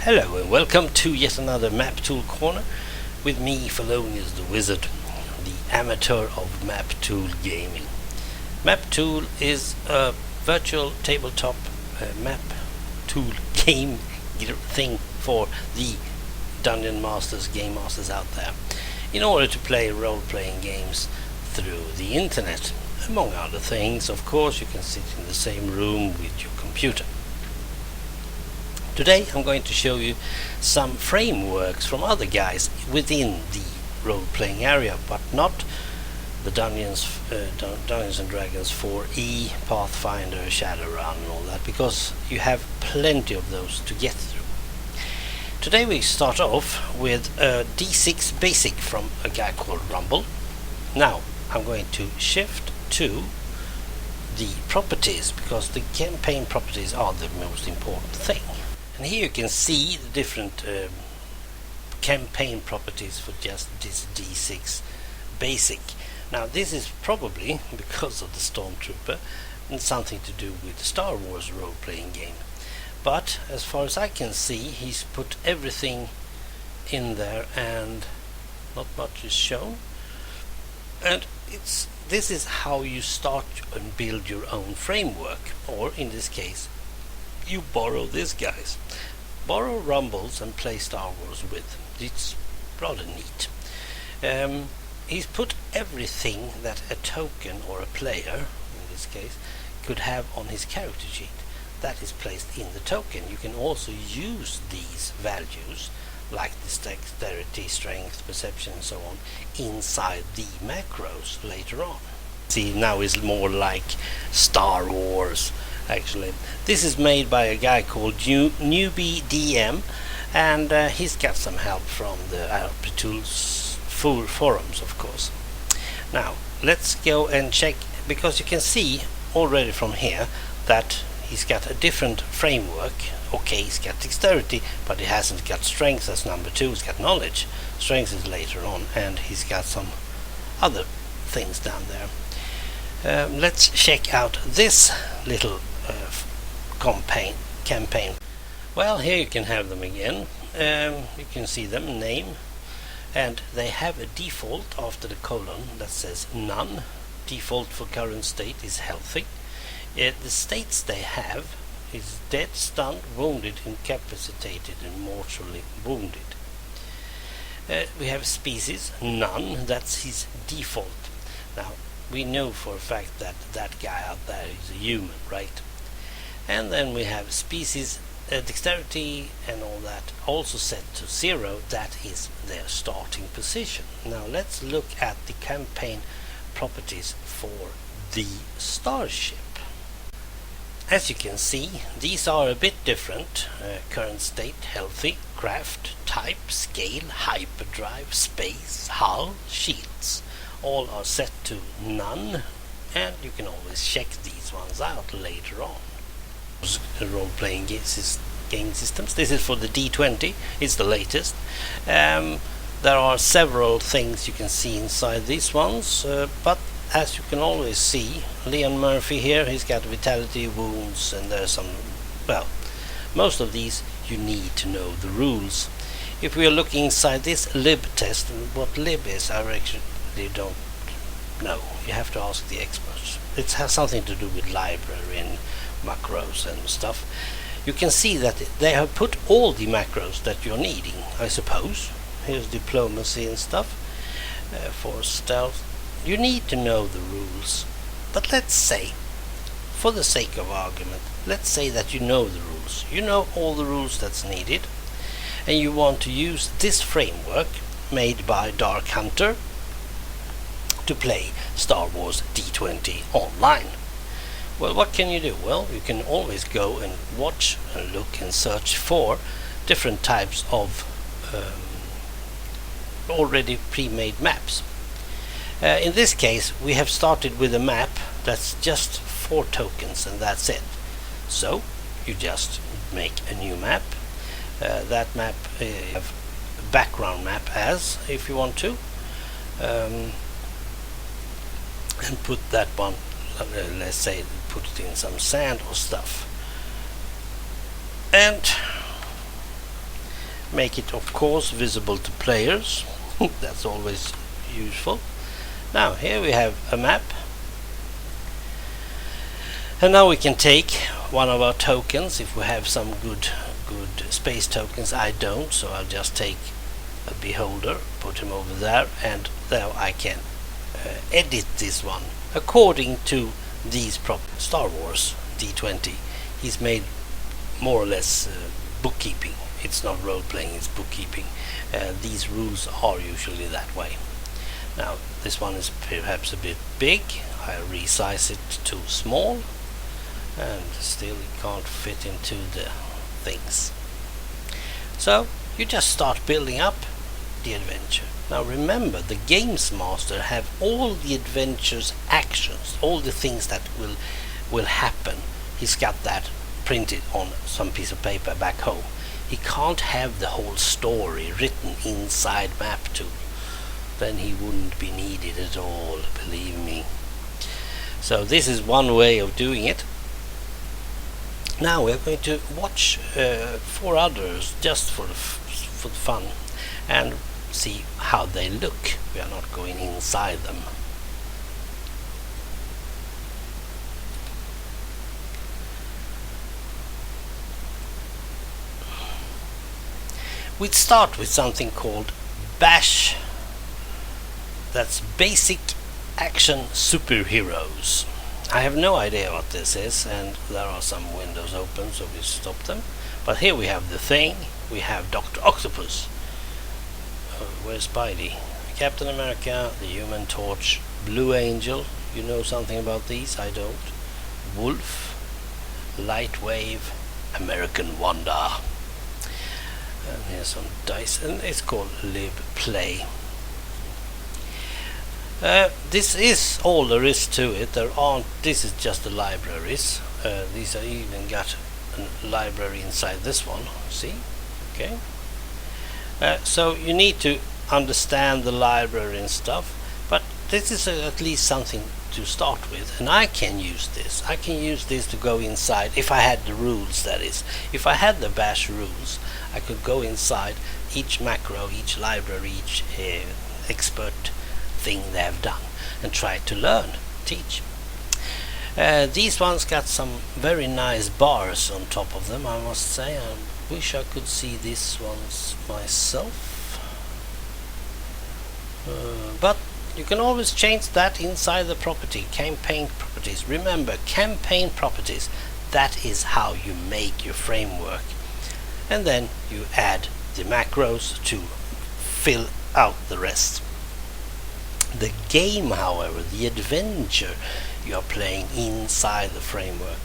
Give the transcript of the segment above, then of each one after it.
Hello and welcome to yet another MapTool Corner with me, Fellonius the Wizard, the amateur of MapTool gaming. MapTool is a virtual tabletop MapTool game thing for the dungeon masters, game masters out there, in order to play role-playing games through the internet. Among other things, of course, you can sit in the same room with your computer. Today I'm going to show you some frameworks from other guys within the role-playing area, but not the Dungeons and Dragons 4e, PathFinder, Shadowrun and all that, because you have plenty of those to get through. Today we start off with a D6 basic from a guy called Rumble. Now I'm going to shift to the properties, because the campaign properties are the most important thing. And here you can see the different campaign properties for just this D6 basic. Now this is probably because of the Stormtrooper and something to do with the Star Wars role-playing game. But as far as I can see, he's put everything in there and not much is shown. And this is how you start and build your own framework, or in this case you borrow this guys. Borrow Rumbles and play Star Wars with. It's rather neat. He's put everything that a token or a player, in this case, could have on his character sheet. That is placed in the token. You can also use these values, like the dexterity, strength, perception and so on, inside the macros later on. See, now is more like Star Wars. Actually, this is made by a guy called newbiedm, and he's got some help from the MapTools Forums, of course. Now let's go and check, because you can see already from here that he's got a different framework. Okay, he's got dexterity, but he hasn't got strength as number 2. He's got knowledge. Strength is later on, and he's got some other things down there. Let's check out this little campaign. Well, here you can have them again. You can see them, name, and they have a default after the colon that says none. Default for current state is healthy. The states they have is dead, stunned, wounded, incapacitated and mortally wounded. We have species, none. That's his default. Now we know for a fact that that guy out there is a human, right? And then we have species, dexterity and all that also set to 0. That is their starting position. Now let's look at the campaign properties for the starship. As you can see, these are a bit different. Current state, healthy, craft, type, scale, hyperdrive, space, hull, shields. All are set to none, and you can always check these ones out later on. Role-playing game systems. This is for the D20. It's the latest. There are several things you can see inside these ones, but as you can always see, Leon Murphy here, he's got vitality, wounds, and there's some, well, most of these you need to know the rules. If we are looking inside this lib test, what lib is, I actually don't know. You have to ask the experts. It has something to do with library and macros and stuff. You can see that they have put all the macros that you're needing, I suppose. Here's diplomacy and stuff. For stealth, you need to know the rules. But let's say, for the sake of argument, let's say that you know the rules. You know all the rules that's needed, and you want to use this framework made by Darkhunter to play Star Wars D20 online. Well, what can you do? Well, you can always go and watch and look and search for different types of already pre-made maps. In this case, we have started with a map that's just 4 tokens and that's it. So you just make a new map. That map have a background map as, if you want to, and put that one, let's say, put it in some sand or stuff. And make it of course visible to players. That's always useful. Now here we have a map, and now we can take one of our tokens if we have some good space tokens. I don't, so I'll just take a beholder, put him over there, and now I can edit this one according to these Star Wars D20. He's made more or less bookkeeping. It's not role-playing, it's bookkeeping. These rules are usually that way. Now this one is perhaps a bit big. I resize it too small, and still it can't fit into the things. So you just start building up the adventure. Now remember, the games master have all the adventure's actions, all the things that will happen. He's got that printed on some piece of paper back home. He can't have the whole story written inside MapTool. Then he wouldn't be needed at all, believe me. So this is one way of doing it. Now we're going to watch 4 others just for the fun and see how they look. We are not going inside them. We'd start with something called Bash. That's Basic Action Superheroes. I have no idea what this is, and there are some windows open, so we stop them. But here we have the Thing, we have Dr. Octopus. Where's Spidey? Captain America, the Human Torch, Blue Angel. You know something about these? I don't. Wolf, Lightwave, American Wonder. And here's some dice, and it's called Live Play. This is all there is to it. This is just the libraries. These are even got a library inside this one. See? Okay. So you need to understand the library and stuff, but this is at least something to start with, and I can use this. I can use this to go inside, if I had the rules, that is. If I had the Bash rules, I could go inside each macro, each library, each expert thing they have done, and try to learn, teach. These ones got some very nice bars on top of them, I must say. I wish I could see these ones myself. But you can always change that inside the property, campaign properties. Remember, campaign properties, that is how you make your framework. And then you add the macros to fill out the rest. The game, however, the adventure you are playing inside the framework,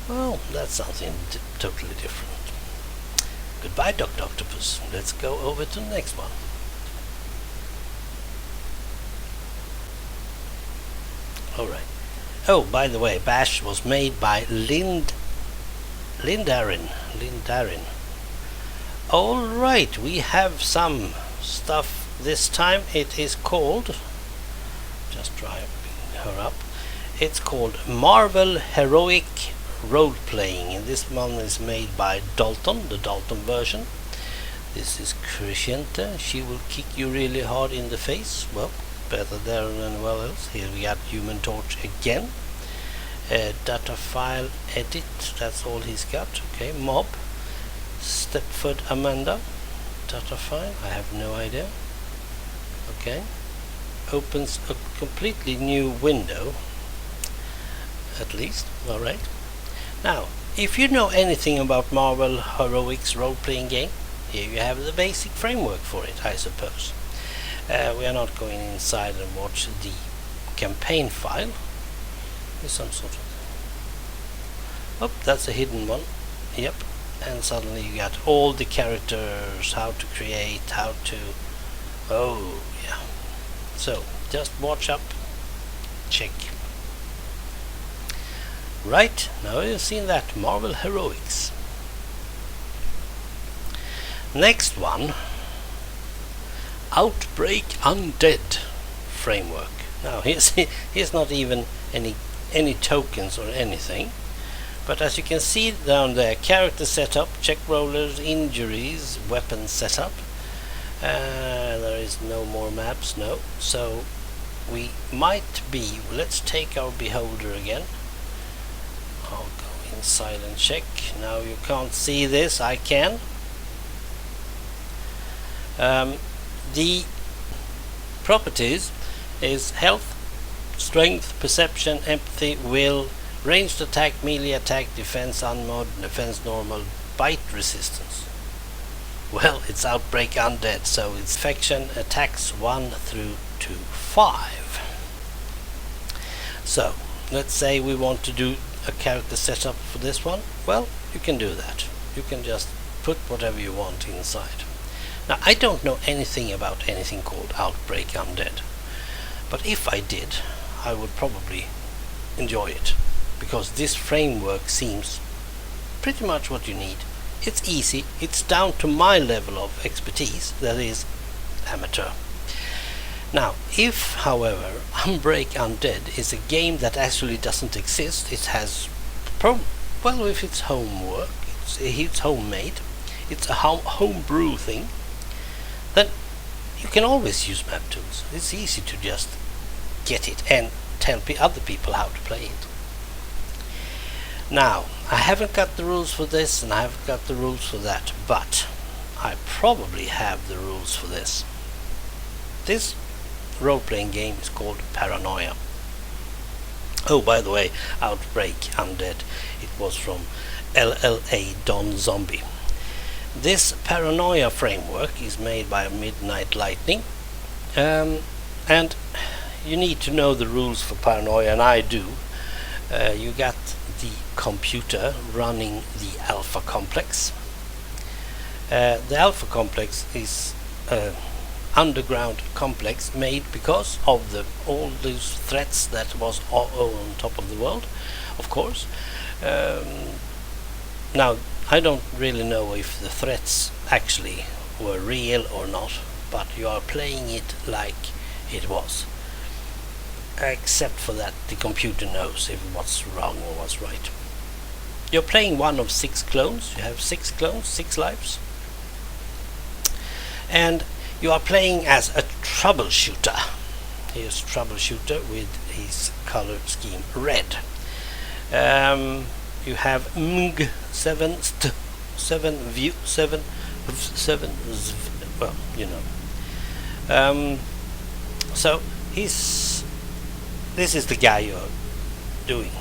well, that's something totally different. Goodbye, Dr. Octopus. Let's go over to the next one. Alright. Oh, by the way, Bash was made by Lindharin. Alright, we have some stuff this time. It is called, just try her up, it's called Marvel Heroic Role-Playing, and this one is made by Dalton, the Dalton version. This is Crescenta. She will kick you really hard in the face. Well, better there than anywhere else. Here we got Human Torch again. Data file edit, that's all he's got. Okay, Mob, Stepford Amanda, data file, I have no idea. Okay, opens a completely new window, at least. Alright. Now, if you know anything about Marvel Heroics role-playing game, here you have the basic framework for it, I suppose. We are not going inside and watch the campaign file. There's some sort of... Oh, that's a hidden one. Yep. And suddenly you got all the characters, how to create, how to... Oh, yeah. So, just watch up. Check. Right, now you've seen that. Marvel Heroics. Next one. Outbreak Undead framework. Now here's not even any tokens or anything. But as you can see down there, character setup, check rollers, injuries, weapon setup. There is no more maps, no. So we might be, let's take our beholder again. I'll go in silent check. Now you can't see this, I can. The properties is health, strength, perception, empathy, will, ranged attack, melee attack, defense unmod, defense normal, bite resistance. Well, it's Outbreak Undead, so it's infection attacks 1 through to 5. So let's say we want to do a character setup for this one. Well, you can do that. You can just put whatever you want inside. Now, I don't know anything about anything called Outbreak Undead, but if I did, I would probably enjoy it, because this framework seems pretty much what you need. It's easy, it's down to my level of expertise, that is amateur. Now, if, however, Outbreak Undead is a game that actually doesn't exist, it has, well, if it's homework, it's homemade, it's a homebrew thing, then you can always use MapTools. It's easy to just get it and tell other people how to play it. Now, I haven't got the rules for this and I haven't got the rules for that, but I probably have the rules for this. This role-playing game is called Paranoia. Oh, by the way, Outbreak Undead, it was from LLA Don Zombie. This Paranoia framework is made by MidnightLightning, and you need to know the rules for Paranoia, and I do. You got the computer running the alpha complex. The alpha complex is underground complex made because of all those threats that was on top of the world, of course. Now, I don't really know if the threats actually were real or not, but you are playing it like it was. Except for that, the computer knows if what's wrong or what's right. You're playing one of 6 clones. You have 6 clones, 6 lives. And you are playing as a troubleshooter. Here's troubleshooter with his color scheme red. You have MG 7 view 7, well, you know. So this is the guy you're doing,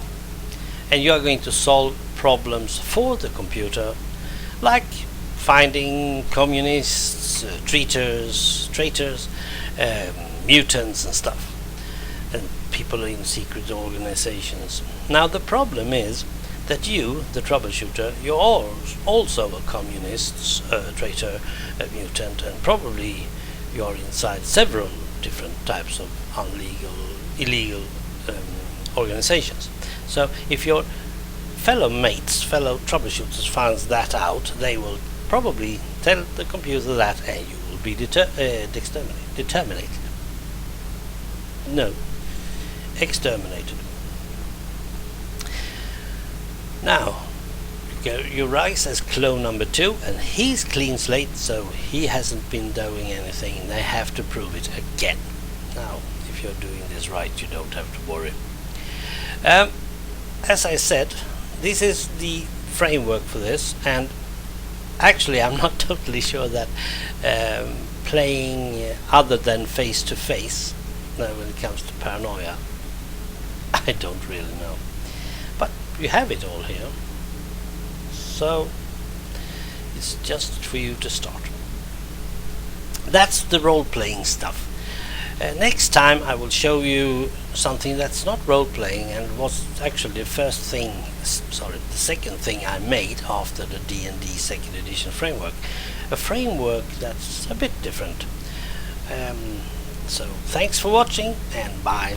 and you are going to solve problems for the computer, like finding communists, traitors, mutants and stuff, and people in secret organizations. Now the problem is that you, the troubleshooter, you're also a communist, traitor, a mutant, and probably you're inside several different types of illegal organizations. So if your fellow troubleshooters finds that out, they will probably tell the computer that, and you will be exterminated. Now, you rise as clone number 2, and he's clean slate, so he hasn't been doing anything, and they have to prove it again. Now, if you're doing this right, you don't have to worry. As I said, this is the framework for this, and actually I'm not totally sure that playing other than face-to-face, when it comes to Paranoia, I don't really know. But you have it all here, so it's just for you to start. That's the role-playing stuff. Next time I will show you something that's not role-playing, and was actually the second thing I made after the D&D 2nd edition framework. A framework that's a bit different. So thanks for watching, and bye.